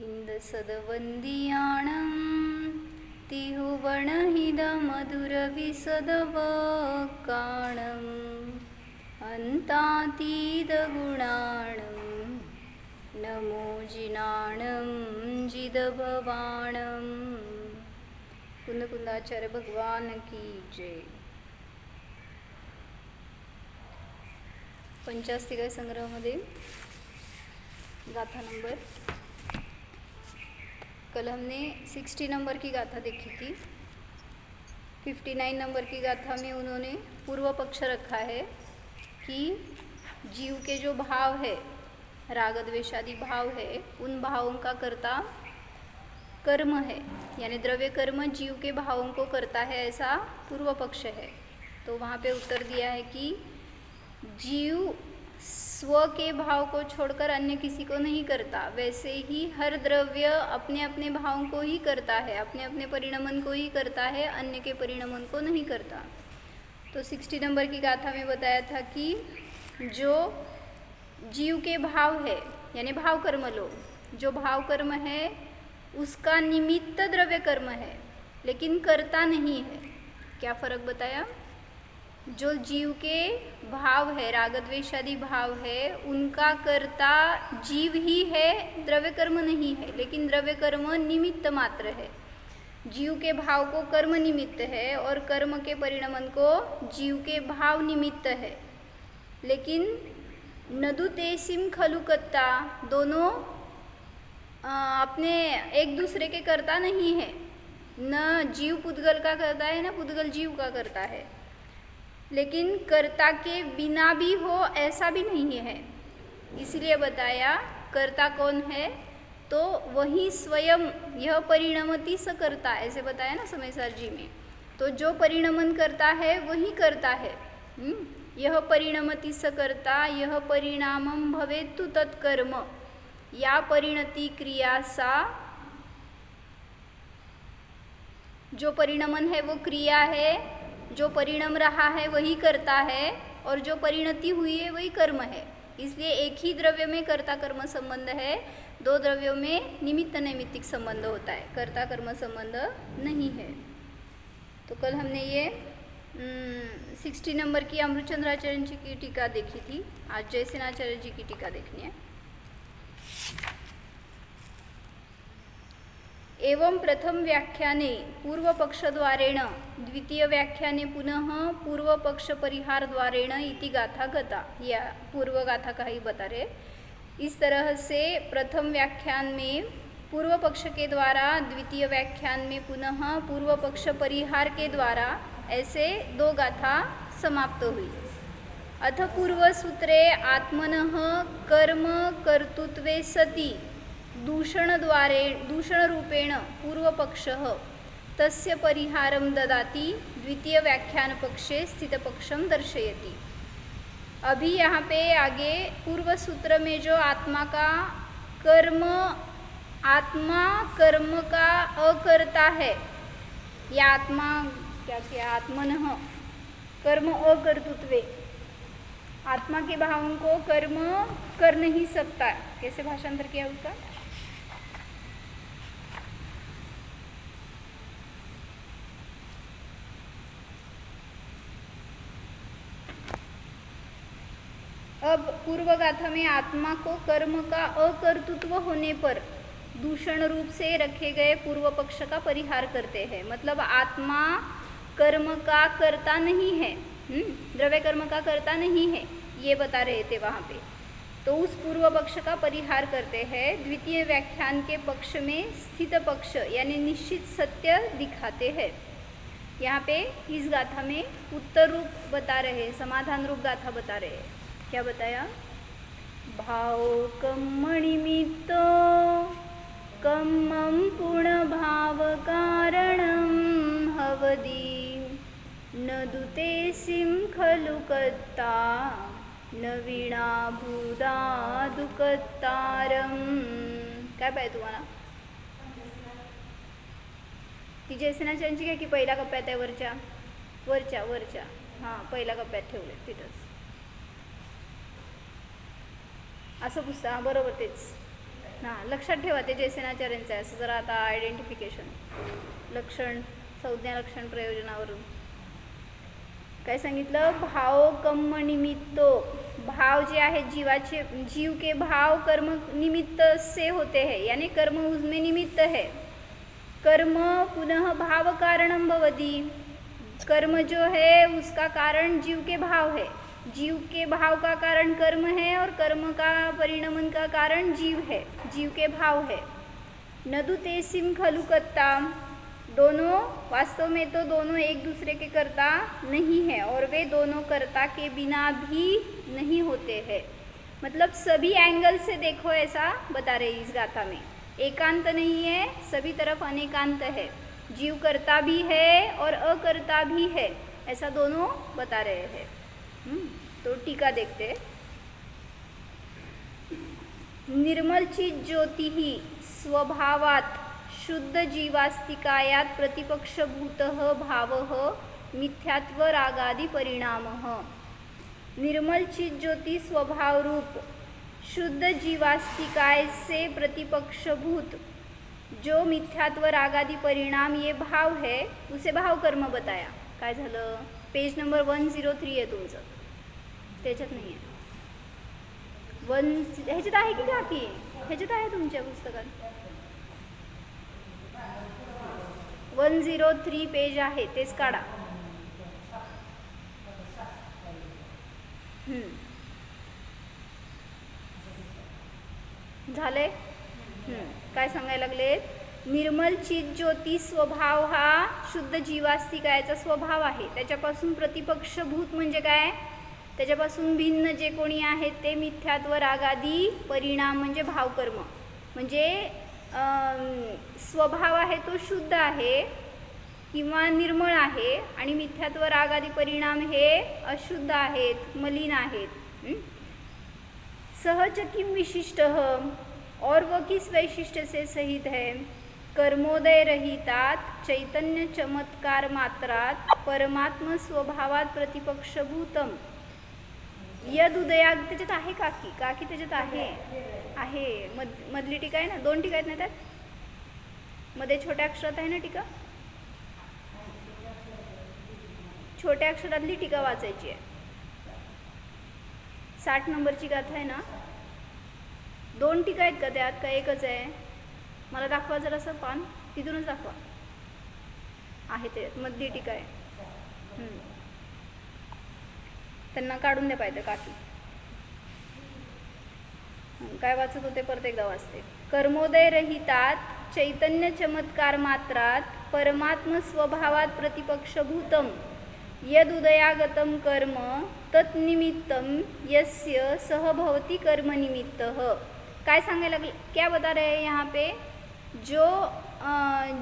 हिंदसदवंदियाणं तिहुवणहिदमधुरविसदवकाणम् अन्तातीतगुणाणं नमो जिनाणं जिदभवाणं। कुंदकुंदाचार्य भगवान की जय। पंचास्तिका संग्रहामध्ये गाथा नंबर, कल हमने 60 नंबर की गाथा देखी थी। 59 नंबर की गाथा में उन्होंने पूर्व पक्ष रखा है कि जीव के जो भाव है, राग द्वेषादि भाव है, उन भावों का कर्ता कर्म है, यानी द्रव्य कर्म जीव के भावों को करता है, ऐसा पूर्व पक्ष है। तो वहाँ पे उत्तर दिया है कि जीव स्व के भाव को छोड़कर अन्य किसी को नहीं करता, वैसे ही हर द्रव्य अपने अपने भावों को ही करता है, अपने अपने परिणमन को ही करता है, अन्य के परिणमन को नहीं करता। तो 60 नंबर की गाथा में बताया था कि जो जीव के भाव है, यानी भाव कर्म लो, जो भाव कर्म है उसका निमित्त द्रव्य कर्म है, लेकिन कर्ता नहीं है। क्या फर्क बताया? जो जीव के भाव है, राग द्वेषादि भाव है, उनका कर्ता जीव ही है, द्रव्य कर्म नहीं है, लेकिन द्रव्य कर्म निमित्त मात्र है। जीव के भाव को कर्म निमित्त है और कर्म के परिणमन को जीव के भाव निमित्त है। लेकिन नदु तेसिम खलुकत्ता, दोनों अपने एक दूसरे के कर्ता नहीं है। न जीव पुद्गल का करता है, न पुद्गल जीव का करता है। लेकिन कर्ता के बिना भी हो ऐसा भी नहीं है। इसलिए बताया कर्ता कौन है, तो वही स्वयं यह परिणमति स कर्ता, ऐसे बताया ना समयसार जी में। तो जो परिणमन करता है वही करता है। यह परिणमति स कर्ता, यह परिणामम भवेतु तत्कर्म, या परिणति क्रिया सा। जो परिणमन है वो क्रिया है, जो परिणम रहा है वही करता है, और जो परिणति हुई है वही कर्म है। इसलिए एक ही द्रव्य में कर्ता कर्म संबंध है, दो द्रव्यों में निमित्त नैमित्तिक संबंध होता है, कर्ता कर्म संबंध नहीं है। तो कल हमने ये 60 नंबर की अमृतचंद्राचार्य जी की टीका देखी थी। आज जयसेनाचार्य जी की टीका देखनी है। एवं प्रथम व्याख्याने पूर्वपक्षद्वारेण, द्वितीय व्याख्याने पुनः पूर्वपक्ष परिहार द्वारेण इति गाथा गता, या पूर्व गाथा का ही बता रहे। इस तरह से प्रथम व्याख्यान में पूर्व पक्ष के द्वारा, द्वितीय व्याख्यान में पुनः पूर्व पक्ष परिहार के द्वारा, ऐसे दो गाथा समाप्त हुई। अथ पूर्व सूत्रे आत्मनः कर्म कर्तृत्वे सति दूषणरूपेण पूर्वपक्षः तस्य परिहारं ददाति, द्वितीय व्याख्यान पक्षे स्थितपक्षं दर्शयति। अभी यहाँ पे आगे पूर्व सूत्र में जो आत्मा कर्म का अकर्ता है, या आत्मा क्या किया, आत्मनः कर्म अकर्तृत्वे, आत्मा के भावों को कर्म कर नहीं सकता। कैसे भाषांतर किया उसका? अब पूर्व गाथा में आत्मा को कर्म का अकर्तृत्व होने पर दूषण रूप से रखे गए पूर्व पक्ष का परिहार करते हैं। मतलब आत्मा कर्म का कर्ता नहीं है, द्रव्य कर्म का कर्ता नहीं है, ये बता रहे थे वहाँ पे। तो उस पूर्व पक्ष का परिहार करते हैं, द्वितीय व्याख्यान के पक्ष में स्थित पक्ष यानी निश्चित सत्य दिखाते हैं। यहाँ पे इस गाथा में उत्तर रूप बता रहे, समाधान रूप गाथा बता रहे। क्या बताया? भाव कर्मणिमित्तो कम्मं पूर्ण भाव कारणं हवदि न दुते सिं खलु कत्ता न वीणा भूदा दुकत्तारम। काय पाहिजे तुम्हाला? ती जयसेनाचार्यांची काय की पहिल्या कप्प्यात आहे, वरच्या हां, पहिल्या कप्प्यात ठेवले तिथंच, असं पुस्तक बरोबर तेच। हां, लक्षात ठेवा ते जयसेनाचार्यांचं आहे. असं जरा आता आयडेंटिफिकेशन, लक्षण, संज्ञा लक्षण प्रयोजनावरून काय सांगितलं. भाव कर्म निमित्तो, भाव जे आहे जीवाचे, जीव के भाव कर्म निमित्त से होते हैं, यानी कर्म उसमें निमित्त है. कर्म पुनः भाव कारणम भवति, कर्म जो है उसका कारण जीव के भाव है, जीव के भाव का कारण कर्म है और कर्म का परिणमन का कारण जीव है, जीव के भाव है. नदु तेसिम खलु कत्ता, दोनों वास्तव में तो दोनों एक दूसरे के कर्ता नहीं है और वे दोनों कर्ता के बिना भी नहीं होते हैं. मतलब सभी एंगल से देखो ऐसा बता रहे इस गाथा में. एकांत नहीं है, सभी तरफ अनेकांत है. जीव कर्ता भी है और अकर्ता भी है, ऐसा दोनों बता रहे हैं. तो टीका देखते. निर्मल चित ज्योति ही स्वभावात शुद्ध जीवास्तिकायात प्रतिपक्षभूतः भावः मिथ्यात्व रागादि परिणामः. निर्मल चित ज्योति स्वभाव रूप शुद्ध जीवास्तिकाय से प्रतिपक्षभूत जो मिथ्यात्व रागादि परिणाम ये भाव है, उसे भाव कर्म बताया. काय झालं. पेज नंबर 103 आहे तुमचं, त्याच्यात नाही आहे. ह्याच्यात आहे की काकी, ह्याच्यात आहे तुमच्या पुस्तकात 103 पेज आहे, तेच काढा. झाले. काय सांगायला लागलेत. निर्मल चित ज्योती स्वभाव हा शुद्ध जीवास्तिकायाचा स्वभाव आहे. त्याच्यापासून प्रतिपक्षभूत म्हणजे काय, त्याच्यापासून भिन्न जे कोणी आहेत ते मिथ्यात्व रागादी परिणाम म्हणजे भावकर्म. म्हणजे स्वभाव आहे तो शुद्ध आहे किंवा निर्मळ आहे आणि मिथ्यात्व रागादी परिणाम हे अशुद्ध आहेत, मलिन आहेत. सहज किम विशिष्ट और वह किस वैशिष्ट्य से सहित है. कर्मोदय रहितात चैतन्य चमत्कार मात्रात परमात्म स्वभावात प्रतिपक्षभूतम यद उदया. त्याच्यात आहे काकी, काकी त्याच्यात आहे मधली टीका आहे ना, 2 टीका आहेत ना त्यात. मध्ये छोट्या अक्षरात आहे ना टीका, छोट्या अक्षरातली टीका वाचायची आहे. 60 नंबरची गाथा आहे ना. 2 टीका आहेत का त्यात, का एकच आहे. मला दाखवा जरासं पान, तिथूनच दाखवा. आहे ते मधली टीका आहे. त्यांना काढून द्या पाहिजे काकी. काय वाचत होते परत एकदा वाचते. कर्मोदय रहितात चैतन्य चमत्कार मात्रात परमात्म स्वभावात प्रतिपक्षभूतम यद उदयागतम कर्म तत्निमित्तम यस्य सह भवति कर्म निमित्तः. काय सांगायला लागले, क्या बता रहे हैं यहाँ पे. जो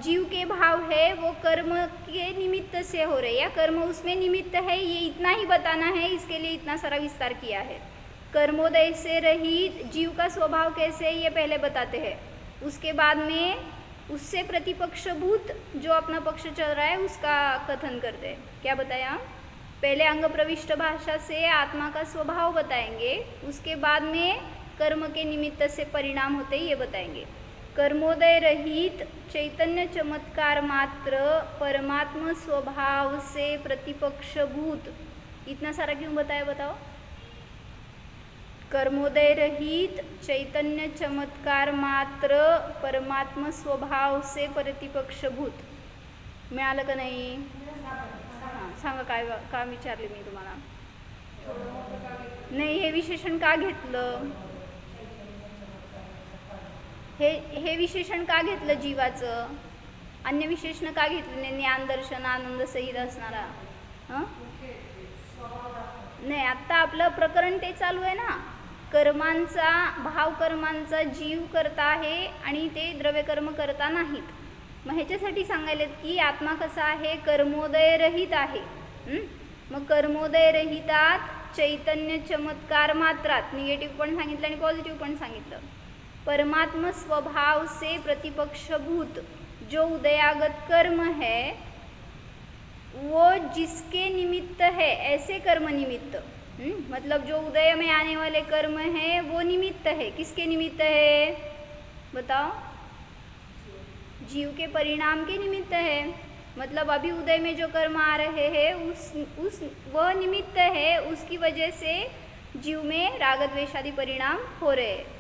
जीव के भाव है वो कर्म के निमित्त से हो रहे, या कर्म उसमें निमित्त है, ये इतना ही बताना है. इसके लिए इतना सारा विस्तार किया है. कर्मोदय से रहित जीव का स्वभाव कैसे है ये पहले बताते हैं. उसके बाद में उससे प्रतिपक्षभूत जो अपना पक्ष चल रहा है उसका कथन करते हैं. क्या बताया. पहले अंग प्रविष्ट भाषा से आत्मा का स्वभाव बताएंगे, उसके बाद में कर्म के निमित्त से परिणाम होते ये बताएंगे. कर्मोदय रहित चैतन्य चमत्कार मात्र परमात्मा स्वभाव से प्रतिपक्षभूत. इतना सारा क्यों बताया बताओ. कर्मोदय रहित चैतन्य चमत्कार मात्र परमात्मा स्वभाव से प्रतिपक्षभूत. मिळालं का नाही. हां सांगा काय का विचारले मी तुम्हाला. नाही हे विशेषण का घेतलं, हे विशेषण का घेतलं जीवाचं, अन्य विशेषण का घेतलं नाही. ज्ञान दर्शन आनंद सहित असणारा. नाही आत्ता आपलं प्रकरण ते चालू आहे ना. कर्मांचा भाव कर्मांचा जीव करता आहे आणि ते द्रव्यकर्म करता नाहीत. मग ह्याच्यासाठी सांगायलेत की आत्मा कसा आहे, कर्मोदय रहित आहे. मग कर्मोदय रहितात चैतन्य चमत्कार मात्रात, निगेटिव्ह पण सांगितलं आणि पॉझिटिव्ह पण सांगितलं. परमात्मा स्वभाव से प्रतिपक्षभूत जो उदयागत कर्म है वो जिसके निमित्त है, ऐसे कर्म निमित्त. मतलब जो उदय में आने वाले कर्म है वो निमित्त है. किसके निमित्त है, बताओ, जीव के परिणाम के निमित्त है। मतलब अभी उदय में जो कर्म आ रहे हैं उस वह निमित्त है, उसकी वजह से जीव में राग द्वेषादि परिणाम हो रहे हैं।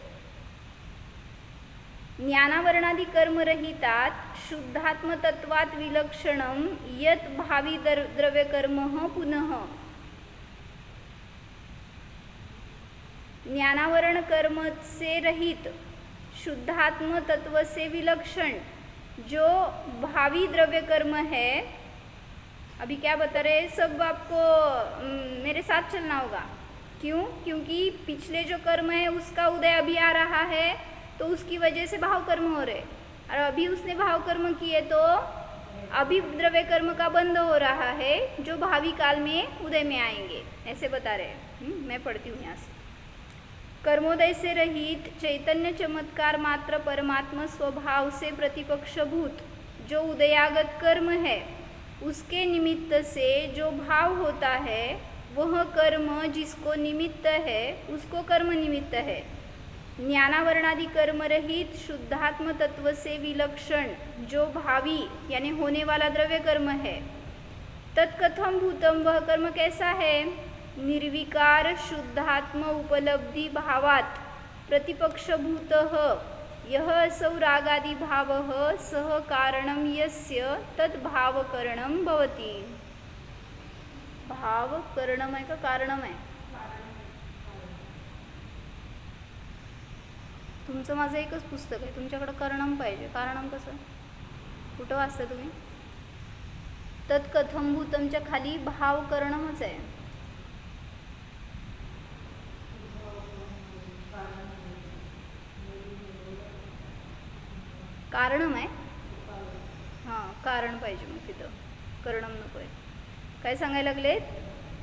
ज्ञानावरणादि कर्म रहितात शुद्धात्म तत्वात् विलक्षणम यत् भावी द्रव्य कर्म पुनः। ज्ञानावरण कर्म से रहित शुद्धात्म तत्व से विलक्षण जो भावी द्रव्य कर्म है, अभी क्या बता रहे, सब आपको मेरे साथ चलना होगा। क्यों? क्योंकि पिछले जो कर्म है उसका उदय अभी आ रहा है, तो उसकी वजह से भाव कर्म हो रहे, और अभी उसने भाव कर्म किए तो अभी द्रव्य कर्म का बंद हो रहा है, जो भावी काल में उदय में आएंगे, ऐसे बता रहे। मैं पढ़ती हूँ यहाँ से। कर्मोदय से रहित चैतन्य चमत्कार मात्र परमात्मा स्वभाव से प्रतिपक्षभूत जो उदयागत कर्म है, उसके निमित्त से जो भाव होता है वह कर्म जिसको निमित्त है उसको कर्म निमित्त है। ज्ञानावरणादि कर्म रहित शुद्धात्म तत्व से विलक्षण जो भावी यानी होने वाला द्रव्य कर्म है, तत्कथम भूतम, वह कर्म कैसा है? निर्विकार शुद्धात्म उपलब्धि भावात् प्रतिपक्षभूतः यह असौ रागादि भावः सह कारणम यस्य तद्भावकरणम भवति। भावकरणम आहे का कारणम आहे? तुमचं माझं एकच पुस्तक आहे, तुमच्याकडे करणम पाहिजे। कारणम कसं? कुठं वाचता तुम्ही? तत्कथम भूतमच्या खाली भावकरणमच आहे। कारणम आहे, हां कारण पाहिजे, मग तिथं करणम नको आहे। काय सांगायला लागलेत?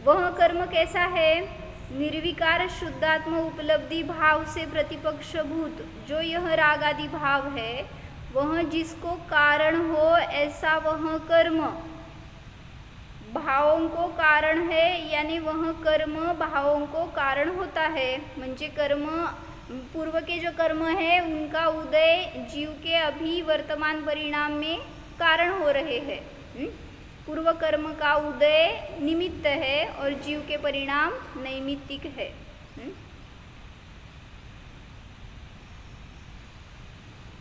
वह कर्म कैसा है? निर्विकार शुद्धात्म उपलब्धि भाव से प्रतिपक्षभूत जो यह राग आदि भाव है, वह जिसको कारण हो ऐसा वह कर्म भावों को कारण है, यानी वह कर्म भावों को कारण होता है। म्हणजे कर्म पूर्व के जो कर्म है उनका उदय जीव के अभी वर्तमान परिणाम में कारण हो रहे हैं। पूर्व कर्म का उदय निमित्त है और जीव के परिणाम नैमित्तिक है।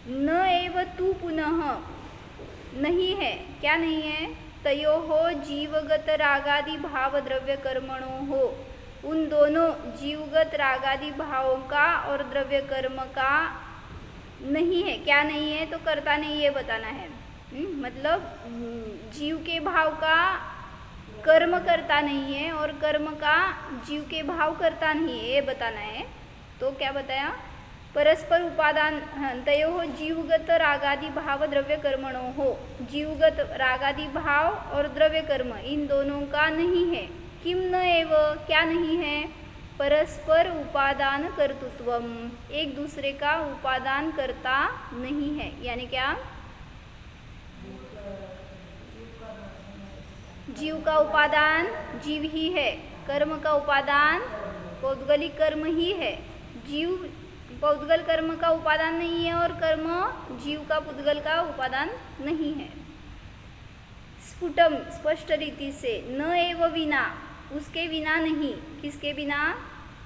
न एव तू पुनः, नहीं है, क्या नहीं है? तयो हो जीवगत रागादि भाव द्रव्य कर्मणो हो, उन दोनों जीवगत रागादि भावों का और द्रव्य कर्म का नहीं है। क्या नहीं है? तो कर्ता नहीं, ये बताना है। मतलब जीव के भाव का कर्म करता नहीं है और कर्म का जीव के भाव करता नहीं है, ये बताना है। तो क्या बताया? परस्पर उपादान तयो हो जीवगत रागादि भाव द्रव्य कर्मणो हो, जीवगत रागादि भाव और द्रव्य कर्म इन दोनों का नहीं है। किम न एव, क्या नहीं है? परस्पर उपादान कर्तृत्वम, एक दूसरे का उपादान करता नहीं है। यानी क्या? जीव का उपादान जीव ही है, कर्म का उपादान पौद्गलिक कर्म ही है। जीव पौद्गल कर्म का उपादान नहीं है और कर्म जीव का पुद्गल का उपादान नहीं है। स्फुटम, स्पष्ट रीति से, न एव विना, उसके बिना नहीं। किसके बिना?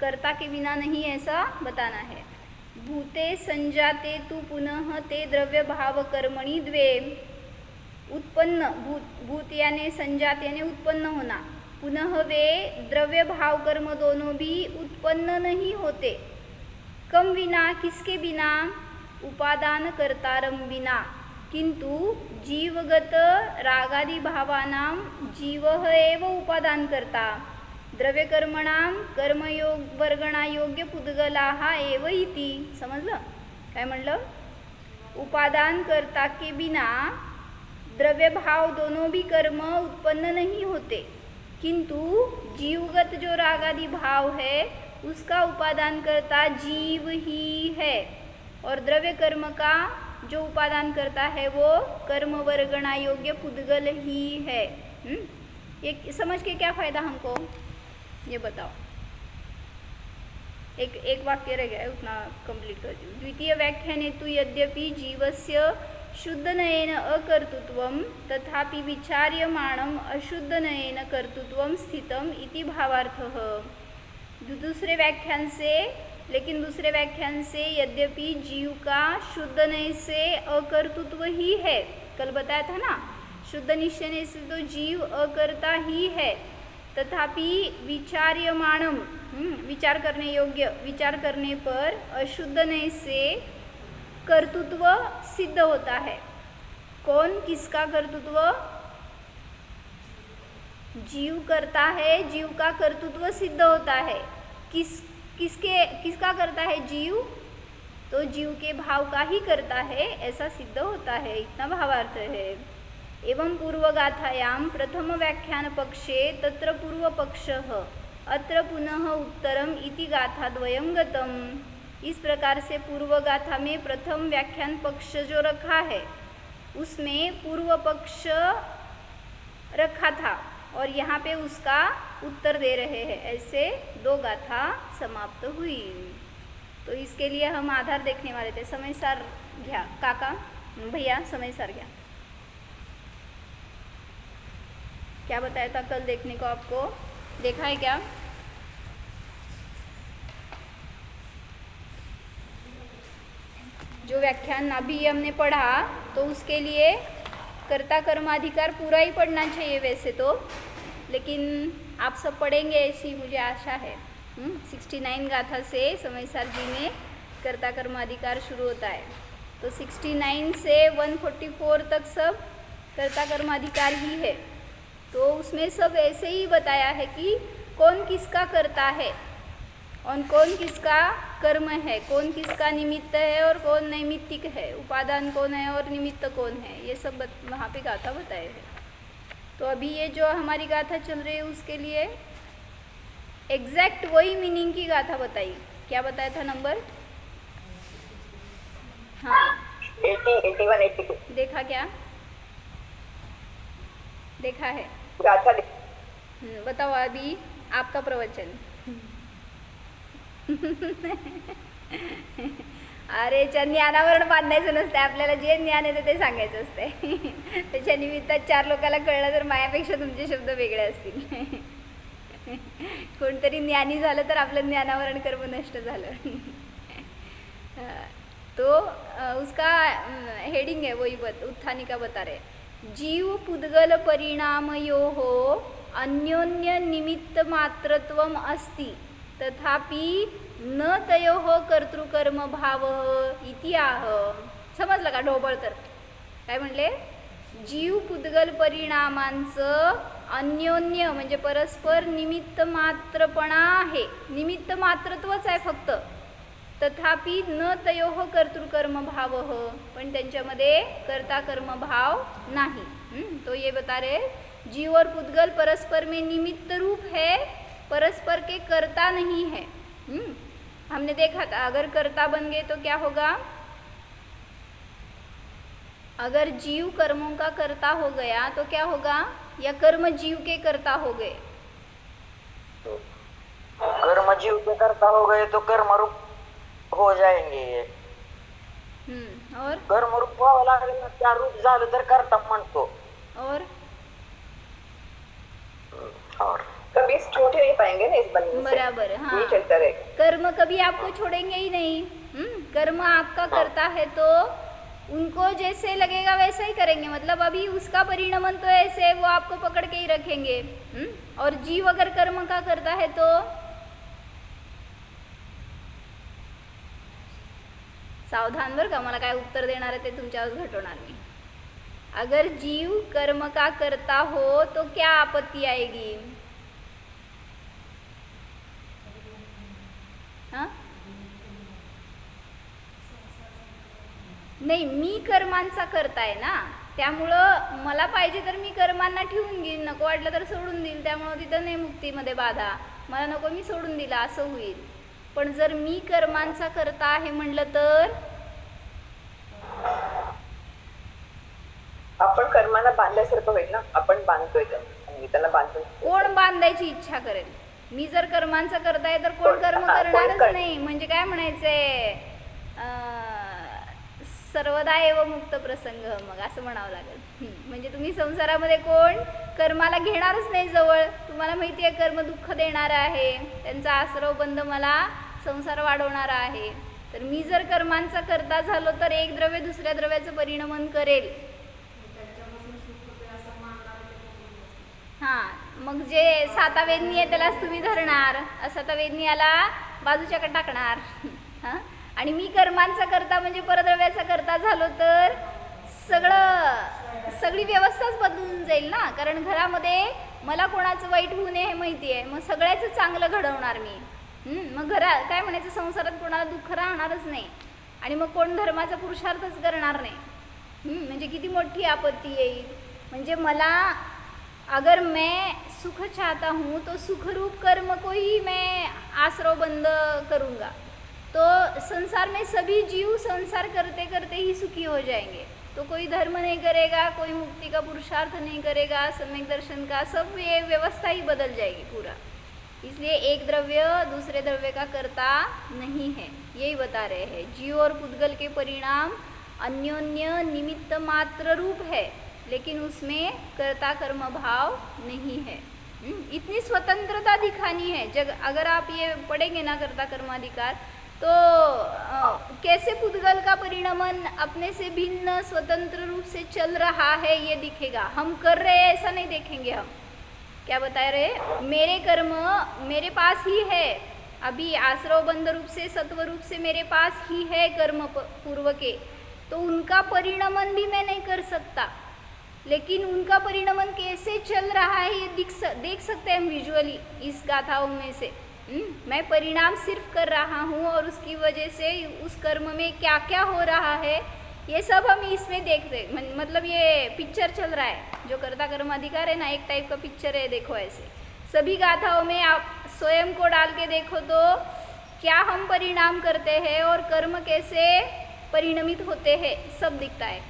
कर्ता के बिना नहीं, ऐसा बताना है। भूते संजाते तु पुनः ते द्रव्य भाव कर्मणि द्वे, उत्पन्न भूत यानी संजात यानी उत्पन्न होना, पुनः वे द्रव्य भाव कर्म दोनों भी उत्पन्न नहीं होते। कम विना, किसके बिना? उपादान कर्तारम बिना, किंतु जीवगत रागादि भावानां जीवः एव उपादान करता, द्रव्य कर्मणां कर्मयोग वर्गणायोग्य पुद्गलाः एव इति। समजलं काय म्हणलं? उपादान कर्ता के बिना द्रव्य भाव दोनों भी कर्म उत्पन्न नहीं होते, किंतु जीवगत जो रागादि भाव है उसका उपादान करता जीव ही है, और द्रव्य कर्म का जो उपादान करता है वो कर्म वर्गणा योग्य पुद्गल ही है। ये समझ के क्या फ़ायदा हमको, ये बताओ। एक वाक्य रह गया है, उतना कंप्लीट करती हूँ। द्वितीय व्याख्याने तु यद्यपि जीवस्य शुद्धनयेन अकर्तृत्वं तथापि विचार्यमाणम् अशुद्धनयेन कर्तृत्वं स्थितम इति भावार्थः। दूसरे व्याख्यान से दूसरे व्याख्यान से यद्यपि जीव का शुद्ध नय से अकर्तृत्व ही है, कल बताया था ना, शुद्ध निश्चय से तो जीव अकर्ता ही है, तथापि विचार्यमाणम विचार करने योग्य, विचार करने पर अशुद्ध नय से कर्तृत्व सिद्ध होता है। कौन किसका कर्तृत्व? जीव करता है, जीव का कर्तृत्व सिद्ध होता है। किसका करता है? जीव, तो जीव के भाव का ही करता है, ऐसा सिद्ध होता है, इतना भावार्थ है। एवं पूर्वगाथायां प्रथम व्याख्यान पक्षे तत्र पूर्वपक्षः अत्र पुनः उत्तरम इति गाथाद्वयं गतम। इस प्रकार से पूर्व गाथा में प्रथम व्याख्यान पक्ष जो रखा है उसमें पूर्व पक्ष रखा था और यहाँ पे उसका उत्तर दे रहे हैं। ऐसे दो गाथा समाप्त हुई। तो इसके लिए हम आधार देखने वाले थे। समय सार घ्या काका, भैया समय सार घ्या। क्या बताया था कल देखने को? आपको देखा है क्या? जो व्याख्यान अभी हमने पढ़ा तो उसके लिए कर्ता कर्माधिकार पूरा ही पढ़ना चाहिए वैसे तो, लेकिन आप सब पढ़ेंगे ऐसी मुझे आशा है। 69 गाथा से समयसार जी में कर्ता कर्माधिकार शुरू होता है, तो 69 से 144 तक सब कर्ता कर्माधिकार ही है। तो उसमें सब ऐसे ही बताया है कि कौन किसका करता है और कौन किसका कर्म है, कौन किसका निमित्त है और कौन नैमित्तिक है, उपादान कौन है और निमित्त कौन है, ये सब वहाँ पे गाथा बताए हैं। तो अभी ये जो हमारी गाथा चल रही है उसके लिए एग्जैक्ट वही मीनिंग की गाथा बताई। क्या बताया था नंबर? हाँ 81, 82 देखा क्या? देखा है गाथा। बताओ अभी आपका प्रवचन। अरे ज्ञानावरण बांधायचं नसते आपल्याला, जे ज्ञान येतं ते सांगायचं असते। त्याच्या निमित्तात 4 लोकांना कळलं तर मायापेक्षा तुमचे शब्द वेगळे असतील। कोणतरी ज्ञानी झालं तर आपलं ज्ञानावरण कर्म नष्ट झालं। तो उसका हेडिंग है वही उत्थानिका बता रहे। जीव पुद्गल परिणामयोः अन्योन्य निमित्त मात्रत्वम अस्ति तथापि न तयोः कर्तृकर्म भाव इति आह। समजलं का ढोबळ? तर काय म्हणले? जीव पुद्गल परिणामांचं अन्योन्य म्हणजे परस्पर निमित्त मात्रपणा आहे, निमित्त मात्रत्वच आहे फक्त। तथापि न तयोः कर्तृकर्म भाव, पण त्यांच्यामध्ये कर्ता कर्म भाव नहीं। तो ये बता रहे जीव और पुद्गल परस्पर में निमित्त रूप है, परस्पर के कर्ता नहीं है। हमने देखा था अगर कर्ता बन गए तो क्या होगा? अगर जीव कर्मों का कर्ता हो गया तो क्या होगा? या कर्म जीव के कर्ता हो गए? कर्म जीव के कर्ता हो गए तो कर्म रूप हो जाएंगे। और कर्म रूप व्हावं लागेल ना, त्या रूप झालं तर कर्ता म्हणतो। और कभी छोटे नहीं पाएंगे ना इस बंधन से। बराबर, हाँ, ये चलता रहेगा। कर्म कभी आपको छोड़ेंगे ही नहीं। कर्म आपका करता है तो उनको जैसे लगेगा वैसा ही करेंगे, मतलब अभी उसका परिणमन तो ऐसे है, वो आपको पकड़ के ही रखेंगे। और जीव अगर कर्म का करता है तो सावधान बर का, मला काय उत्तर देणार आहे ते तुमच्यावर घटवणार मी। अगर जीव कर्म का करता हो तो क्या आपत्ति आएगी? हाँ? नाही, मी कर्मांचा करताय ना, त्यामुळं मला पाहिजे तर मी कर्मांना ठेवून घेईन, नको वाटलं तर सोडून देईल, त्यामुळं तिथं नाही मुक्तीमध्ये बाधा। मला नको मी सोडून दिला असं होईल। पण जर मी कर्मांचा करता आहे म्हणलं तर आपण कर्माला बांधल्यासारखं होईल ना, आपण बांधतोय त्यांना बांधतो। कोण बांधायची इच्छा करेल? मी जर कर्मांचं करताय तर कोण कर्म करणारच नाही. म्हणजे काय म्हणायचंय, सर्वदा एव मुक्त प्रसंग, मग असं म्हणावं लागेल. म्हणजे तुम्ही संसारामध्ये कोण कर्माला घेणारच नाही जवळ. तुम्हाला माहिती आहे कर्म दुःख देणारं आहे, त्यांचा आश्रव बंध मला संसार वाढवणारा आहे. तर मी जर कर्मांचा करता झालो तर एक द्रव्य दुसऱ्या द्रव्याचं परिणमन करेल. हां, मग जे साता वेदनी आहे त्यालाच तुम्ही धरणार, असाता वेदनीयाला बाजूच्याकडे टाकणार. हां, आणि मी कर्मांचा करता म्हणजे परद्रव्याचा करता झालो तर सगळी व्यवस्थाच बदलून जाईल ना. कारण घरामध्ये मला कोणाचं वाईट होऊ नये हे माहिती आहे, मग सगळ्याचं चांगलं घडवणार मी. मग काय म्हणायचं, संसारात कोणाला दुःख राहणारच नाही आणि मग कोण धर्माचा पुरुषार्थच करणार नाही. म्हणजे किती मोठी आपत्ती येईल. म्हणजे मला अगर मैं सुख चाहता हूँ तो सुखरूप कर्म को ही मैं आश्रव बंद करूँगा, तो संसार में सभी जीव संसार करते करते ही सुखी हो जाएंगे. तो कोई धर्म नहीं करेगा, कोई मुक्ति का पुरुषार्थ नहीं करेगा, सम्यक दर्शन का, सब ये व्यवस्था ही बदल जाएगी पूरा. इसलिए एक द्रव्य दूसरे द्रव्य का कर्ता नहीं है, यही बता रहे हैं. जीव और पुद्गल के परिणाम अन्योन्य निमित्त मात्र रूप है, लेकिन उसमें कर्ता कर्म भाव नहीं है. इतनी स्वतंत्रता दिखानी है. अगर आप ये पढ़ेंगे ना कर्ता कर्माधिकार, तो कैसे पुद्गल का परिणमन अपने से भिन्न स्वतंत्र रूप से चल रहा है ये दिखेगा. हम कर रहे हैं ऐसा नहीं देखेंगे. हम क्या बता रहे, मेरे कर्म मेरे पास ही है, अभी आश्रव बंद रूप से सत्व रूप से मेरे पास ही है कर्म पूर्व के, तो उनका परिणमन भी मैं नहीं कर सकता. लेकिन उनका परिणमन कैसे चल रहा है ये देख सकते हैं हम विजुअली इस गाथाओं में से. मैं परिणाम सिर्फ कर रहा हूँ और उसकी वजह से उस कर्म में क्या क्या हो रहा है ये सब हम इसमें देखते. मतलब ये पिक्चर चल रहा है, जो कर्ता कर्माधिकार है ना, एक टाइप का पिक्चर है. देखो ऐसे सभी गाथाओं में आप स्वयं को डाल के देखो तो क्या हम परिणाम करते हैं और कर्म कैसे परिणमित होते हैं, सब दिखता है.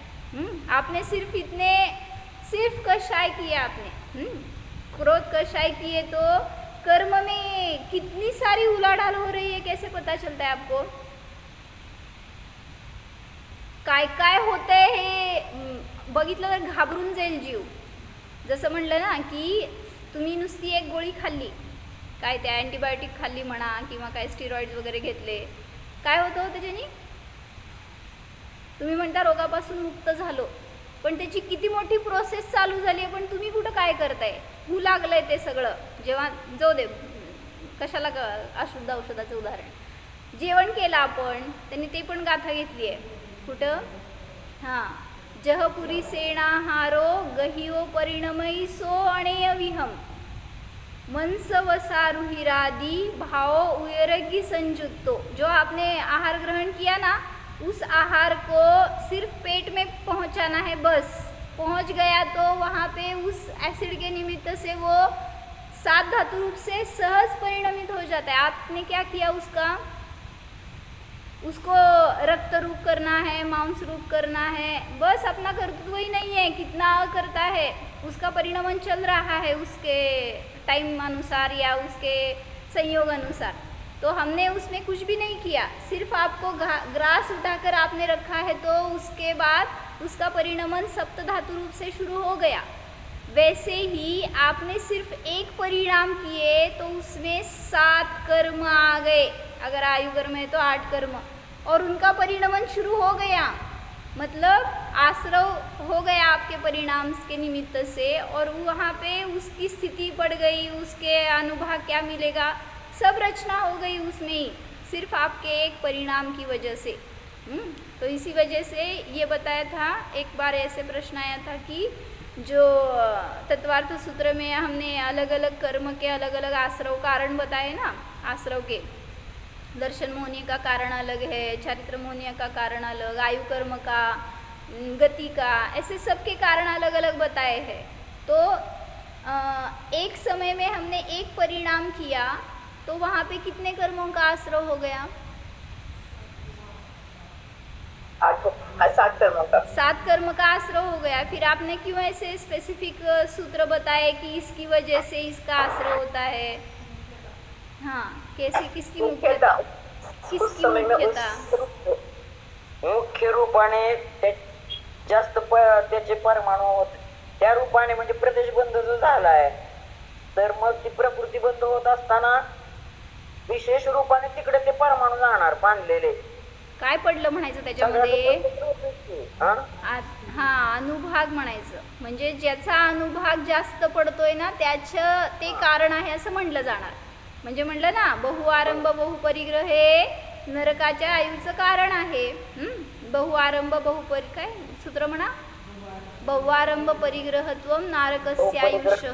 आपने सिर्फ कषाय किए, आपने क्रोध कषाय किए तो कर्म में कितनी सारी उलाढाल हो रही है, कैसे पता चलता है आपको. काय काय होतंय हे बघितलं तर घाबरून जाईल जीव. जसं म्हणलं ना की तुम्ही नुसती एक गोळी खाल्ली, काय त्या अँटीबायोटिक खाल्ली म्हणा किंवा काय स्टिरॉइड्स वगैरे घेतले, काय होतं त्याच्यानी, तुम्ही म्हणता रोगापासून मुक्त झालो, पण त्याची किती मोठी प्रोसेस चालू झाली आहे. पण तुम्ही कुठं काय करताय, होऊ लागलंय ते सगळं. जेव्हा जाऊ दे, कशाला अशुद्ध औषधाचं उदाहरण, जेवण केलं आपण, त्यांनी ते पण गाथा घेतली आहे कुठं. हां, जहपुरी सेणाहारो गहिओ परिणमयी सो अणेय विहम मनस वसारुहिरादी भाव उयरगी संजुत्तो. जो आपने आहार ग्रहण किया ना, उस आहार को सिर्फ पेट में पहुंचाना है, बस पहुंच गया तो वहाँ पे उस एसिड के निमित्त से वो 7 धातु रूप से सहज परिणमित हो जाता है. आपने क्या किया, उसको रक्त रूप करना है, मांस रूप करना है, बस अपना कर्तव्य ही नहीं है. कितना करता है, उसका परिणमन चल रहा है उसके टाइम अनुसार या उसके संयोग अनुसार. तो हमने उसमें कुछ भी नहीं किया, सिर्फ आपको ग्रास उठाकर आपने रखा है, तो उसके बाद उसका परिणमन सप्त धातु रूप से शुरू हो गया. वैसे ही आपने सिर्फ एक परिणाम किए तो उसमें 7 कर्म आ गए. अगर आयु कर्म है तो 8 कर्म, और उनका परिणमन शुरू हो गया. मतलब आश्रव हो गया आपके परिणाम के निमित्त से, और वहाँ पे उसकी स्थिति पड़ गई, उसके अनुभाग क्या मिलेगा, सब रचना हो गई उसमें ही, सिर्फ आपके एक परिणाम की वजह से. तो इसी वजह से ये बताया था. एक बार ऐसे प्रश्न आया था कि जो तत्वार्थ सूत्र में हमने अलग अलग कर्म के अलग अलग आश्रव कारण बताए ना, आश्रव के दर्शन मोहनीय का कारण अलग है, चारित्र मोहनीय का कारण अलग, आयु कर्म का, गति का, ऐसे सब के कारण अलग अलग बताए हैं. तो एक समय में हमने एक परिणाम किया तो वहाँ पे कितने कर्मों का आश्रव हो गया, 7 कर्मों का. 7 कर्म का आश्रव हो गया. फिर आपने क्यों ऐसे स्पेसिफिक सूत्र बताए कि इसकी वजह से इसका आश्रव होता है. हाँ, कैसी किसकी मुख्यता किसकी उस समय में मुख्यता? मुख्य रूपाने जास्त त्याचे परमाणु होत त्या रूपाने म्हणजे प्रदेश बंद जो झालाय तर मग ती प्रकृती बंद होत असताना विशेष रूपाने तिकडे ते परमाणु जाणार बांधलेले. काय पडलं म्हणायचं त्याच्यामध्ये? हा? हा, अनुभाग म्हणायचं. म्हणजे ज्याचा अनुभाग जास्त पडतोय ना त्याचं ते कारण आहे असं म्हणलं जाणार. म्हणजे म्हणलं ना, बहुआरंभ बहुपरिग्रह हे नरकाच्या आयुचं कारण आहे. बहुआरंभ काय सूत्र म्हणा? बहुआरंभ परिग्रहत्व नारकस्य आयुष्य.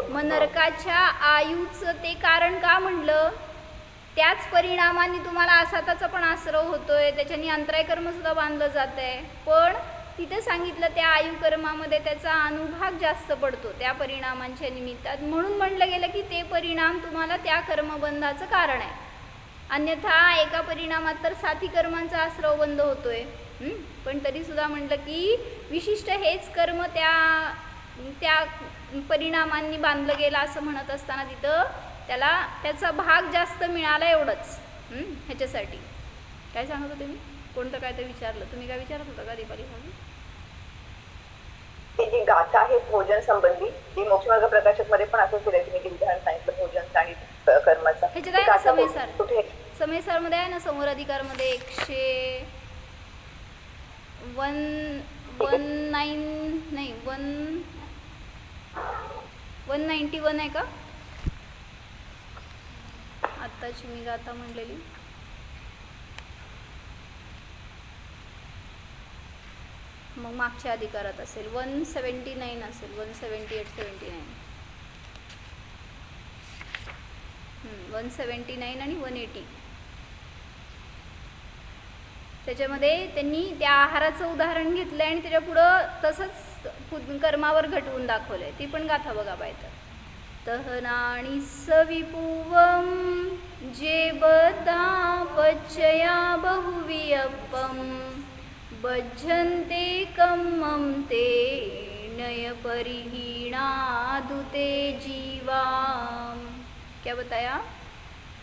मग नरकाच्या आयुचं ते कारण का म्हणलं? त्याच परिणामाने तुम्हाला असाताचा पण आश्रव होतोय, त्याच्यानी अंतराय कर्म सुद्धा बांधलं जात आहे. पण तिथे सांगितलं त्या आयुकर्मामध्ये त्याचा अनुभाग जास्त पडतो त्या परिणामांच्या निमित्तात, म्हणून म्हणलं गेलं की ते परिणाम तुम्हाला त्या कर्मबंधाचं कारण आहे. अन्यथा एका परिणामात तर 7 कर्मांचा आश्रव बंद होतोय. पण तरीसुद्धा म्हटलं की विशिष्ट हेच कर्म त्या परिणामांनी बांधलं गेलं असं म्हणत असताना तिथं त्याला त्याचा भाग जास्त मिळाला एवढंच. ह्याच्यासाठी काय सांगत होते मी? कोणतं काय तर विचारलं. तुम्ही काय विचारत होता का दीपाली भाभी? ही जी गाथा आहे भोजन संबंधी ती मोक्षमार्ग प्रकाशक मध्ये पण असं केलं तुम्ही उदाहरण सांगितलं भोजनचं आणि कर्माचं. ह्याच्यात आहे ना समयसार. समयसार मध्ये आहे ना समोर अधिकार मध्ये 191 आहे का आत्ताची मी गाथा म्हणलेली? मग मागच्या अधिकारात असेल 179 असेल 178-79. 179 आणि 180. त्याच्यामध्ये त्यांनी त्या आहाराचं उदाहरण घेतलंय आणि त्याच्या पुढं तसंच कर्मावर घटवून दाखवलंय. ती पण गाथा बघा पाहिजे. तहनाणी सविपुवम जे बता पच्चया बहुवियप्पम बज्जन्ते कम्मं ते नय परिहीणादुते जीवाम. क्या बताया?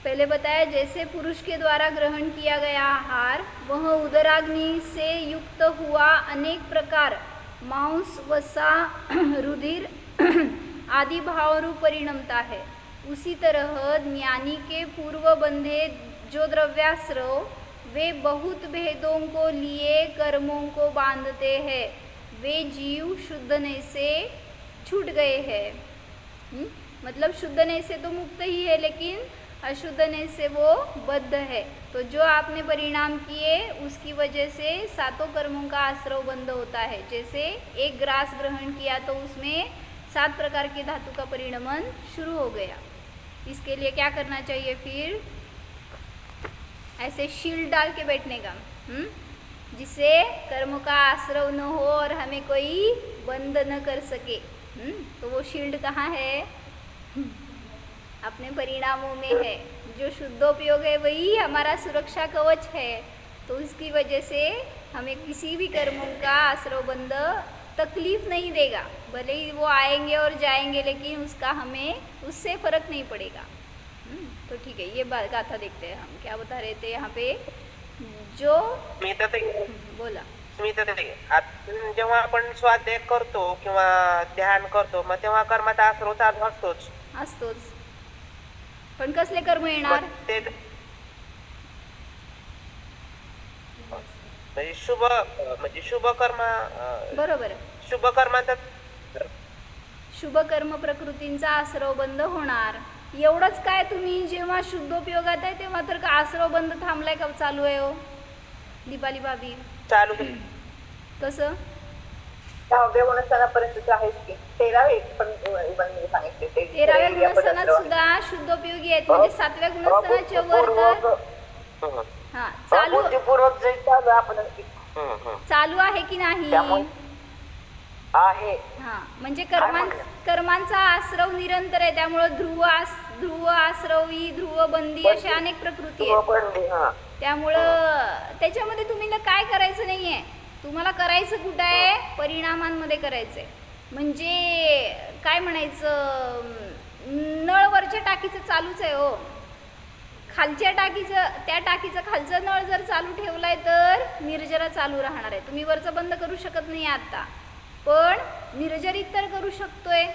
पहले बताया जैसे पुरुष के द्वारा ग्रहण किया गया आहार वह उदराग्नि से युक्त हुआ अनेक प्रकार मांस वसा रुधिर आदि भाव रूप परिणमता है, उसी तरह ज्ञानी के पूर्व बंधे जो द्रव्याश्रव वे बहुत भेदों को लिए कर्मों को बांधते हैं, वे जीव शुद्धने से छूट गए हैं. मतलब शुद्धने से तो मुक्त ही है लेकिन अशुद्धने से वो बद्ध है. तो जो आपने परिणाम किए उसकी वजह से 7 कर्मों का आश्रव बंद होता है. जैसे एक ग्रास ग्रहण किया तो उसमें 7 प्रकार के धातु का परिणमन शुरू हो गया. इसके लिए क्या करना चाहिए फिर? ऐसे शील्ड डाल के बैठने का, जिससे कर्म का आश्रव न हो और हमें कोई बंद न कर सके. तो वो शील्ड कहाँ है? अपने परिणामों में है. जो शुद्धोपयोग है वही हमारा सुरक्षा कवच है. तो उसकी वजह से हमें किसी भी कर्मों का आश्रव बंद तकलीफ नहीं देगा. भले ही वो आएंगे और जाएंगे लेकिन उसका हमें उससे फर्क नहीं पड़ेगा. तो ठीक है, ये गाथा देखते हैं हम. क्या बता रहे थे यहाँ पे? जो बोला जेव्हा आपण स्वाध्याय करतो किंवा ध्यान करतो मग तेव्हा कर्माचा आश्रव चालू असतोच. पण कसले कर्म येणार? शुभ कर्म. बरोबर. शुभ कर्म प्रकृतींचा आश्रव बंद होणार. एवढंच काय, तुम्ही जेव्हा शुद्धोपयोगात आहे तेव्हा तर का आश्रव बंद थांबलाय का चालू आहे हो दीपाली भाभी? चालू. कसं? 10व्या गुणस्थानापर्यंत आहेच की. 13वे पण सांगितले ते 13व्या गुणस्थानात सुद्धा शुद्धोपयोगी आहेत. म्हणजे 7व्या गुणस्थानाच्या वर तर हा चालू आहे की नाही आहे. हा, म्हणजे कर्मांचा आश्रव निरंतर आहे. त्यामुळं ध्रुव आश्रवी ध्रुव बंदी अशा अनेक प्रकृती आहेत. त्यामुळं त्याच्यामध्ये तुम्ही काय करायचं नाहीये. तुम्हाला करायचं कुठं आहे? परिणामांमध्ये करायचंय. म्हणजे काय म्हणायचं, नळ वरच्या टाकीचं चालूच आहे हो. खालच्या टाकीचं, त्या टाकीचं खालचं नळ जर चालू ठेवलाय तर निर्जरा चालू राहणार आहे. तुम्ही वरचं बंद करू शकत नाही आता, पण निर्जरित तर करू शकतोय.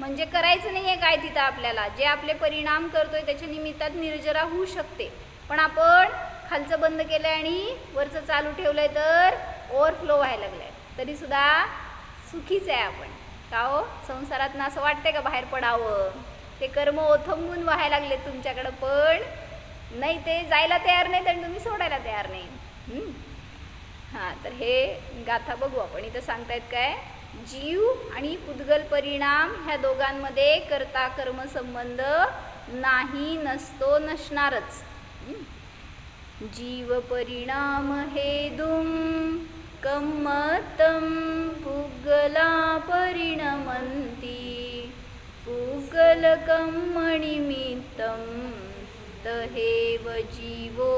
म्हणजे करायचं नाही आहे काय तिथं आपल्याला. जे आपले परिणाम करतोय त्याच्या निमित्तात निर्जरा होऊ शकते. पण आपण खालचं बंद केलं आहे आणि वरचं चालू ठेवलं आहे तर ओव्हरफ्लो व्हायला लागलं आहे. तरीसुद्धा सुखीच आहे आपण. का हो, संसारात ना असं वाटतंय का बाहेर पडावं. ते कर्म ओथंबून व्हायला लागले तुमच्याकडं, पण नाही, ते जायला तयार नाहीत आणि तुम्ही सोडायला तयार नाही. हां, तर हे गाथा बघू आपण. इथं सांगतायत काय, जीव आणि पुद्गल परिणाम ह्या दोघांमध्ये कर्ता कर्म संबंध नाही, नसतो, नसणारच. जीव परिणाम हेदुम कम्मतं पुद्गला परिणमन्ति पुद्गलकम्मनिमित्तं तहेव जीवो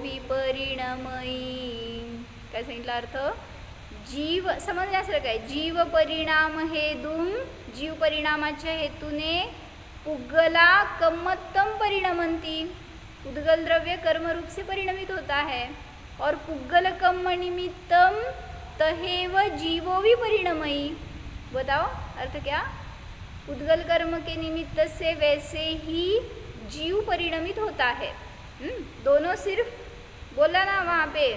विपरिणमयी. काय सांगितलं अर्थ? जीव समजण्यासारखं काय, जीव परिणाम हेतून, जीव परिणामाच्या हेतूने पुद्गला कम्मत्तम परिणमंती, पुद्गल द्रव्य कर्मरूप से परिणमित होता है, और पुद्गल कम्म निमित्तम तहेव जीवो भी परिणमयी. बताओ अर्थ क्या? पुद्गल कर्म के निमित्त से वैसे ही जीव परिणमित होता है. दोनों सिर्फ बोला ना वहाँ पे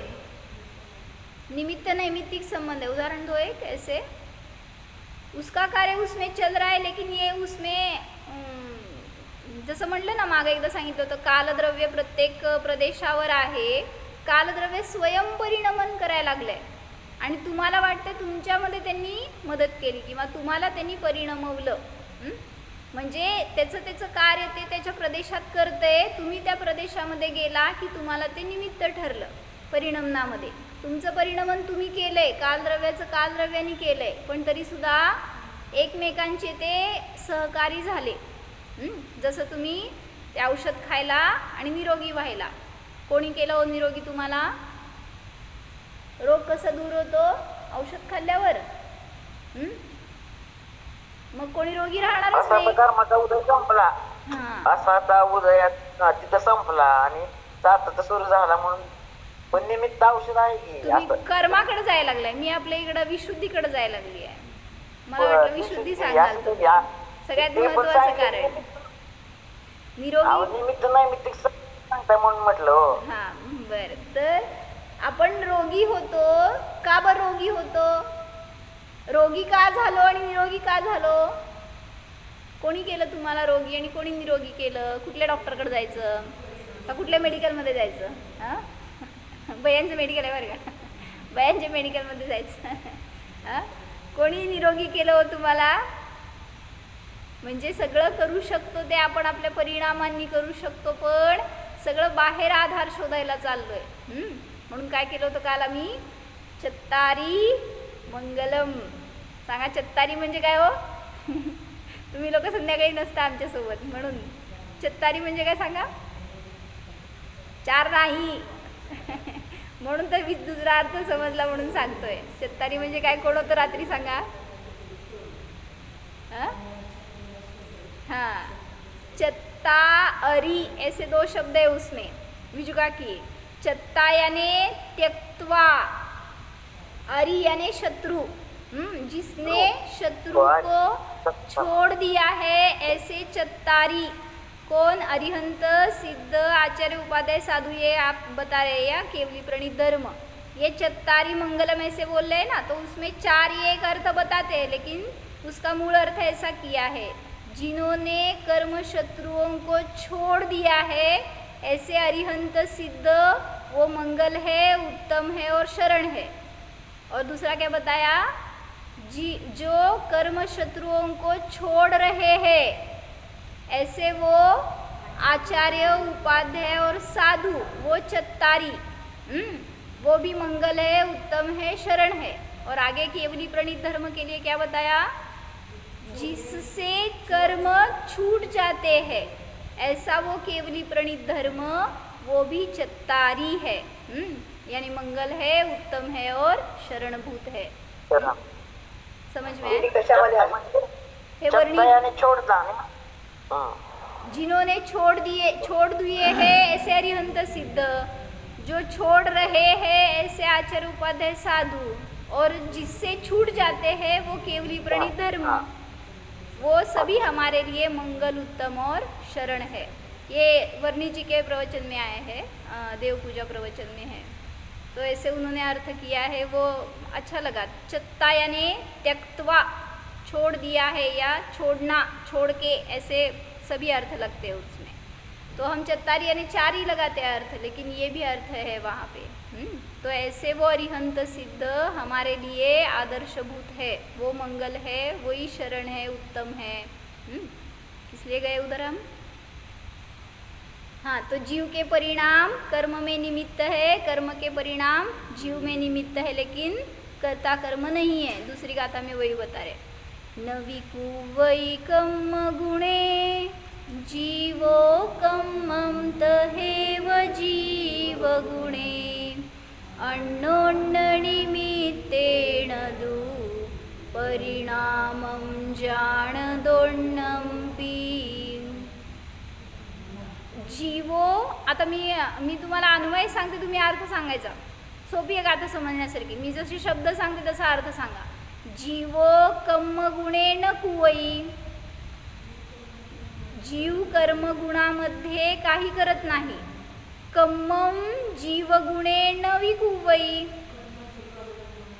निमित्त नैमित्तिक संबंध है. उदाहरण दो एक ऐसे, उसका कार्य उसमें चल रहा है लेकिन ये उसमें जसं म्हटलं ना मागे एकदा सांगितलं होतं, कालद्रव्य प्रत्येक प्रदेशावर आहे. कालद्रव्य स्वयं परिणमन करायला लागलंय आणि तुम्हाला वाटतं तुमच्यामध्ये त्यांनी मदत केली किंवा तुम्हाला त्यांनी परिणमवलं. म्हणजे त्याचं कार्य ते त्याच्या प्रदेशात करतंय, तुम्ही त्या प्रदेशामध्ये गेला की तुम्हाला ते निमित्त ठरलं परिणमनामध्ये. तुमचं परिणमन तुम्ही केलंय, कालद्रव्याचं कालद्रव्याने केलंय, पण तरीसुद्धा एकमेकांचे ते सहकारी झाले. जसं तुम्ही ते औषध खायला आणि निरोगी व्हायला. कोणी केलं हो निरोगी तुम्हाला? रोग कसा दूर होतो? औषध खाल्ल्यावर. मग कोणी रोगी राहणारच असा नाही. कर्माचा उदय संपला, हां, असा आता उदयात तिथं संपला आणि सातत्य सुरू झाला म्हणून. पण निमित्त औषध आहे की तुम्ही असं. कर्माकडे जायला लागलाय. मी आपल्या इकडं विशुद्धीकडे जायला लागली आहे. मला बरं, वाटलं विशुद्धी सांगाल तुम्ही. सगळ्यात ते पण महत्वाचं कारण सांगितलं. निरोगी. निमित्त नैमित्तिक सांगताय म्हणून म्हटलं हो. हां, बरं. तर आपण रोगी होतो का? बरं रोगी होतो, रोगी का झालो आणि निरोगी का झालो? कोणी केलं तुम्हाला रोगी आणि कोणी निरोगी केलं? कुठल्या डॉक्टरकडे जायचं का कुठल्या मेडिकलमध्ये जायचं? हां, बयांचं मेडिकल आहे बरं का, बयांच्या मेडिकलमध्ये जायचं. हां, कोणी निरोगी केलं हो तुम्हाला? म्हणजे सगळं करू शकतो ते आपण आपल्या परिणामांनी करू शकतो, पण सगळं बाहेर आधार शोधायला चाललोय. म्हणून काय केलं होतं काल आम्ही? चत्तारी मंगलम. सांगा चत्तारी म्हणजे काय हो? तुम्ही लोक संध्याकाळी नसता आमच्यासोबत, म्हणून चत्तारी म्हणजे काय सांगा? चार नाही. म्हणून तर दुसरा अर्थ समजला म्हणून सांगतोय. चत्तारी म्हणजे काय? कोण होतं रात्री सांगा? हाँ, चत्ता अरी ऐसे दो शब्द है उसमें. विजुगा की चत्ता यानी त्यक्त्वा, अरी यानी शत्रु. जिसने शत्रु को छोड़ दिया है, ऐसे चत्तारी. कौन? अरिहंत, सिद्ध, आचार्य, उपाध्याय, साधु, ये आप बता रहे हैं या केवली प्रणीत धर्म. ये चत्तारी मंगलम ऐसे बोल रहे हैं ना, तो उसमें चार ये एक अर्थ बताते हैं, लेकिन उसका मूल अर्थ ऐसा किया है, जिन्होंने कर्म शत्रुओं को छोड़ दिया है, ऐसे अरिहंत सिद्ध, वो मंगल है, उत्तम है और शरण है. और दूसरा क्या बताया? जो कर्म शत्रुओं को छोड़ रहे हैं, ऐसे वो आचार्य, उपाध्याय और साधु, वो चत्तारी. वो भी मंगल है, उत्तम है, शरण है. और आगे केवली प्रणीत धर्म के लिए क्या बताया? जिससे कर्म छूट जाते हैं, ऐसा वो केवली प्रणीत धर्म, वो भी चत्तारी है. यानी मंगल है, उत्तम है और शरणभूत है. समझ में? कशामध्ये आलं? हे वर्णित. चत्ता याने छोडता. हाँ जिन्होंने छोड़ दिए हैं ऐसे अरिहंत सिद्ध, जो छोड़ रहे हैं ऐसे आचार्य उपाध्याय साधु, और जिससे छूट जाते हैं वो केवली प्रणीत धर्म, वो सभी हमारे लिए मंगल उत्तम और शरण है। ये वर्णी जी के प्रवचन में आए हैं, देव पूजा प्रवचन में है। तो ऐसे उन्होंने अर्थ किया है, वो अच्छा लगा। चत्ता यानी त्यक्त्वा, छोड़ दिया है या छोड़ना, छोड़ के, ऐसे सभी अर्थ लगते हैं उसमें। तो हम चत्तारी यानी 4 ही लगाते हैं अर्थ, लेकिन ये भी अर्थ है वहाँ पे। तो ऐसे वो अरिहंत सिद्ध हमारे लिए आदर्शभूत है, वो मंगल है, वही शरण है, उत्तम है। इसलिए गए उधर हम। हाँ, तो जीव के परिणाम कर्म में निमित्त है, कर्म के परिणाम जीव में निमित्त है, लेकिन कर्ता कर्म नहीं है। दूसरी गाथा में वही बता रहे, न विकुवै कम्म गुणे जीवो कम्मं तहेव जीव गुणे अन्योन्य निमित्तेन दु परिणामं जानदोन्नम्पि। जीवो, आता मी तुम्हाला अन्वय सांगते, तुम्ही अर्थ सांगायचा। सोपी आहे गाथा समजण्यासारखी। मी जसे शब्द सांगते तसा अर्थ सांगा। जीवो कर्म गुणेन कुवई, जीव कर्मगुणामध्ये काही करत नाही। कम्मम जीवगुणेन विकुवई,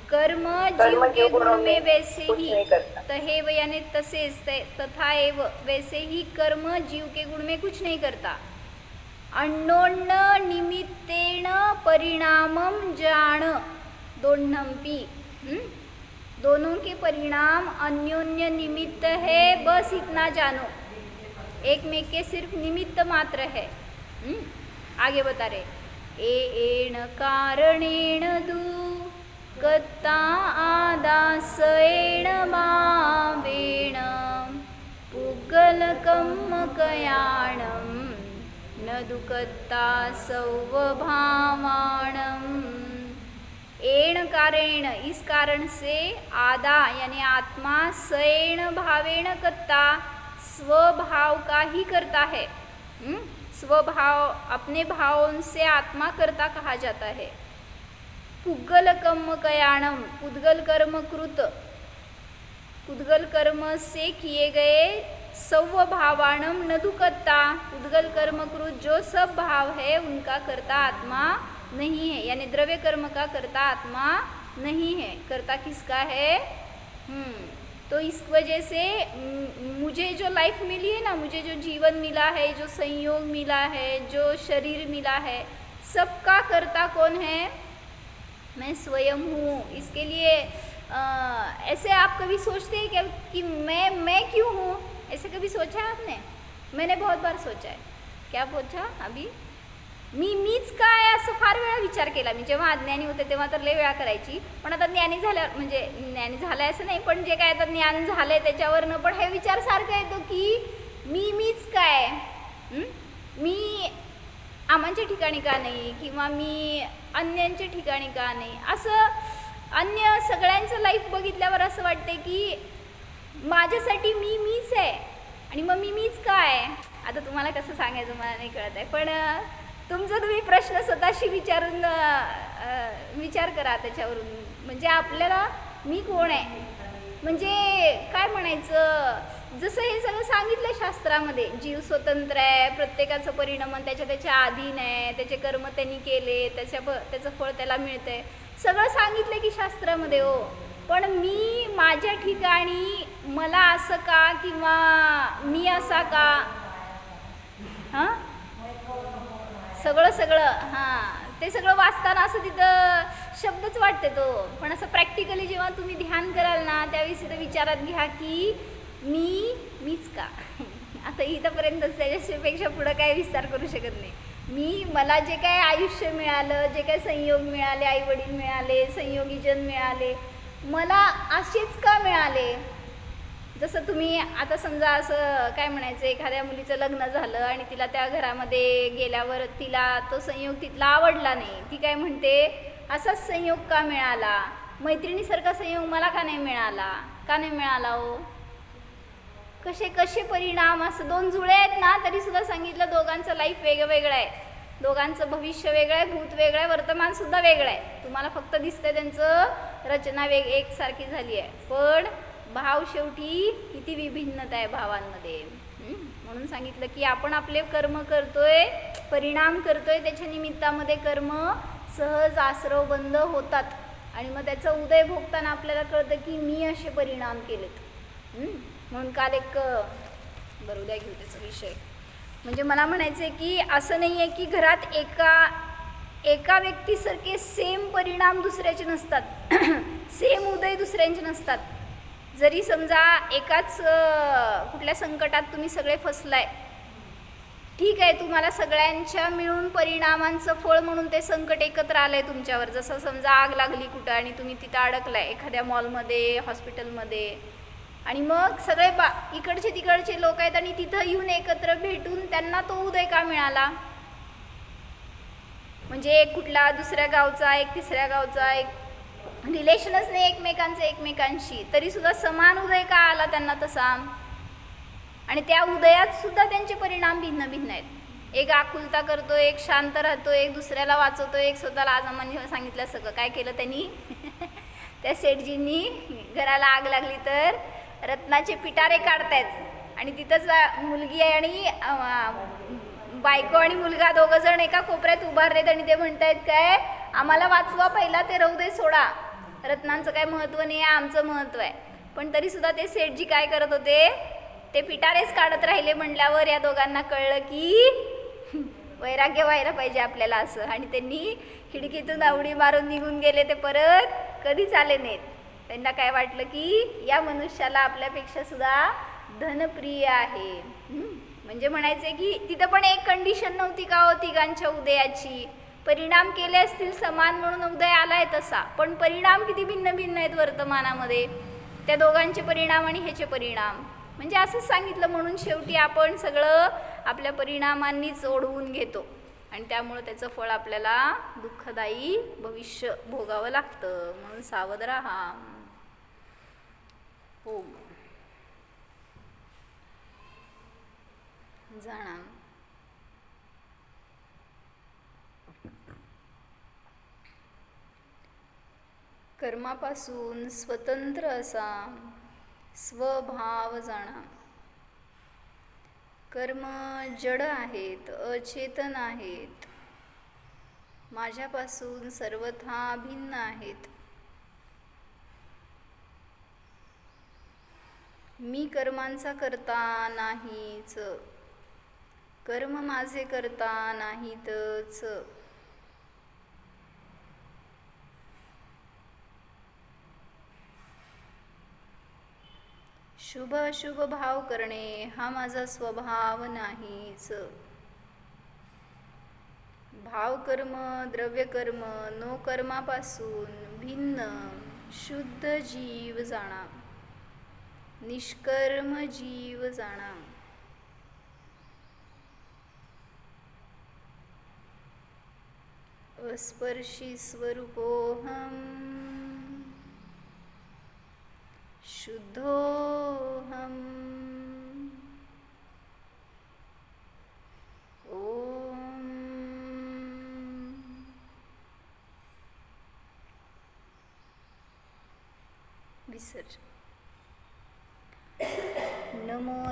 कर्म जीव के गुण में वैसे ही, तहेव यानी तसेच, तथा एव वैसे ही कर्म जीव के गुण में कुछ नहीं करता। अन्योन्य निमित्तेन परिणामम जान दोन्नम्पि, दोनों के परिणाम अन्योन्य निमित्त है, बस इतना जानो। एक में के सिर्फ निमित्त मात्र है। आगे बता रहे, एण कारणेन दुःखता आदासेन भावेन पुगलकं कयाणं न दुःखता स्वभावाणं। एण कारणेन, इस कारण से, आदा यानी आत्मा, सैण भावेन कत्ता, स्वभाव का ही करता है। स्वभाव, अपने भावों से आत्मा करता कहा जाता है। पुद्गल कर्म कयाणम, पुद्गल कर्म कृत, पुद्गल कर्म से किए गए, स्वभावाणम न दुकत्ता, पुद्गल कर्म कृत जो सब भाव है उनका करता आत्मा नहीं है, यानी द्रव्य कर्म का करता आत्मा नहीं है। करता किसका है? तो इस वजह से मुझे जो लाइफ मिली है ना, मुझे जो जीवन मिला है, जो संयोग मिला है, जो शरीर मिला है, सबका कर्ता कौन है? मैं स्वयं हूँ। इसके लिए ऐसे आप कभी सोचते हैं क्या कि मैं क्यों हूँ? ऐसे कभी सोचा है आपने? मैंने बहुत बार सोचा है। क्या सोचा? अभी मीच काय असं फार वेळा विचार केला मी। जेव्हा अज्ञानी होते तेव्हा तर लय वेळा करायची, पण आता ज्ञानी झाल्यावर, म्हणजे ज्ञानी झालं असं नाही, पण जे काय आता ज्ञान झालंय त्याच्यावरनं पण हे विचार सारखा येतो की मीच काय, मी आमांच्या ठिकाणी का नाही, किंवा मी अन्यांच्या ठिकाणी का नाही। असं अन्य सगळ्यांचं लाईफ बघितल्यावर असं वाटते की माझ्यासाठी मीच आहे, आणि मग मीच काय। आता तुम्हाला कसं सांगायचं मला नाही कळत आहे, पण तुमचा तुम्ही प्रश्न स्वतःशी विचारून विचार करा त्याच्यावरून। म्हणजे आपल्याला मी कोण आहे, म्हणजे काय म्हणायचं, जसं हे सगळं सांगितलं शास्त्रामध्ये, जीव स्वतंत्र आहे, प्रत्येकाचं परिणाम त्याच्या अधीन आहे, त्याचे कर्म त्यांनी केले, त्याचं फळ त्याला मिळतंय, सगळं सांगितलं की शास्त्रामध्ये हो। पण मी माझ्या ठिकाणी मला असं का, किंवा मी असा का, हां सगळं ते सगळं वाचताना असं तिथं शब्दच वाटते तो, पण असं प्रॅक्टिकली जेव्हा तुम्ही ध्यान कराल ना, त्यावेळेस तिथं विचारात घ्या की मीच का। आता इथंपर्यंतच, त्याच्यापेक्षा पुढं काय विस्तार करू शकत नाही। मला जे काय आयुष्य मिळालं, जे काय संयोग मिळाले, आईवडील मिळाले, संयोगीजन मिळाले, मला असेच का मिळाले। जसं तुम्ही आता समजा असं काय म्हणायचं, एखाद्या मुलीचं लग्न झालं आणि तिला त्या घरामध्ये गेल्यावर तिला तो संयोग तिथला आवडला नाही, ती काय म्हणते, असाच संयोग का मिळाला, मैत्रिणीसारखा संयोग मला का नाही मिळाला, का नाही मिळाला हो। कसे कसे परिणाम, असं 2 जुळे आहेत ना तरी सुद्धा सांगितलं दोघांचं लाईफ वेगवेगळं आहे, दोघांचं भविष्य वेगळं आहे, भूत वेगळं आहे, वर्तमान सुद्धा वेगळं आहे. तुम्हाला फक्त दिसतंय त्यांचं रचना एकसारखी झाली आहे, पण भाव शेवटी किती विभिन्नता आहे भावांमध्ये. म्हणून सांगितलं की आपण आपले कर्म करतोय, परिणाम करतोय, त्याच्या निमित्तामध्ये कर्म सहज आसरव बंद होतात आणि मग त्याचं उदय भोगताना आपल्याला कळतं की मी असे परिणाम केलेत. म्हणून काल एक बरं उद्या घेऊ त्याचा विषय. म्हणजे मला म्हणायचं आहे की असं नाही आहे की घरात एका व्यक्तीसारखे सेम परिणाम दुसऱ्याचे नसतात, सेम उदय दुसऱ्यांचे नसतात. जरी समजा एकाच कुठल्या संकटात तुम्ही सगळे फसलाय, ठीक आहे, तुम्हाला सगळ्यांच्या मिळून परिणामांचं फळ म्हणून ते संकट एकत्र आलंय तुमच्यावर. जसं समजा आग लागली कुठं आणि तुम्ही तिथं अडकलाय एखाद्या मॉलमध्ये, हॉस्पिटलमध्ये, आणि मग सगळे इकडचे तिकडचे लोक आहेत आणि तिथं येऊन एकत्र भेटून त्यांना तो उदय का मिळाला? म्हणजे एक कुठला दुसऱ्या गावचा, एक तिसऱ्या गावचा, एक रिलेशनच नाही एकमेकांचं एकमेकांशी, तरी सुद्धा समान उदय का आला त्यांना तसा? आणि त्या उदयात सुद्धा त्यांचे परिणाम भिन्न भिन्न आहेत. एक आकुलता करतो, एक शांत राहतो, एक दुसऱ्याला वाचवतो, एक स्वतःला. आज आम्हाला सांगितलं सगळं काय केलं त्यांनी. त्या सेठजींनी घराला आग लागली तर रत्नाचे पिटारे काढतायत आणि तिथंच मुलगी आहे आणि बायको आणि मुलगा दोघं जण एका कोपऱ्यात उभारलेत आणि ते म्हणतायत काय, आम्हाला वाचवा पहिला, ते राहू दे सोडा, रत्नांचं काय महत्त्व नाही आहे, आमचं महत्त्व आहे. पण तरी सुद्धा ते सेठजी काय करत होते, ते पिटारेच काढत राहिले. म्हटल्यावर या दोघांना कळलं की वैराग्य व्हायला पाहिजे आपल्याला असं, आणि त्यांनी खिडकीतून आवडी मारून निघून गेले. ते परत कधीच आले नाहीत. त्यांना काय वाटलं की या मनुष्याला आपल्यापेक्षा सुद्धा धनप्रिय आहे. म्हणजे म्हणायचं की तिथं पण एक कंडिशन नव्हती का हो तिघांच्या उदयाची? परिणाम केले असतील समान म्हणून उदय आलाय तसा, पण परिणाम किती भिन्न भिन्न आहेत वर्तमानामध्ये, त्या दोघांचे परिणाम आणि ह्याचे परिणाम. म्हणजे असंच सांगितलं. म्हणून शेवटी आपण सगळं आपल्या परिणामांनीच ओढवून घेतो आणि त्यामुळं त्याचं फळ आपल्याला दुःखदायी भविष्य भोगावं लागतं. म्हणून सावध राहा. हो जाणा. कर्मापासून स्वतंत्र असा स्वभाव जाणा. कर्म जड आहेत, अचेतन आहेत, माझ्यापासून सर्वथा भिन्न आहेत. मी कर्मांचा करता नाहीच, कर्म माझे करता नाहीतच. शुभ अशुभ भाव करणे हा माझा स्वभाव नाहीच. भावकर्म द्रव्यकर्म नो कर्मापासून भिन्न शुद्ध जीव जाणा, निष्कर्म जीव जाणा. अस्पर्शी स्वरूपोऽहम् शुद्धोऽहम्. ओम विसर्जन. नमो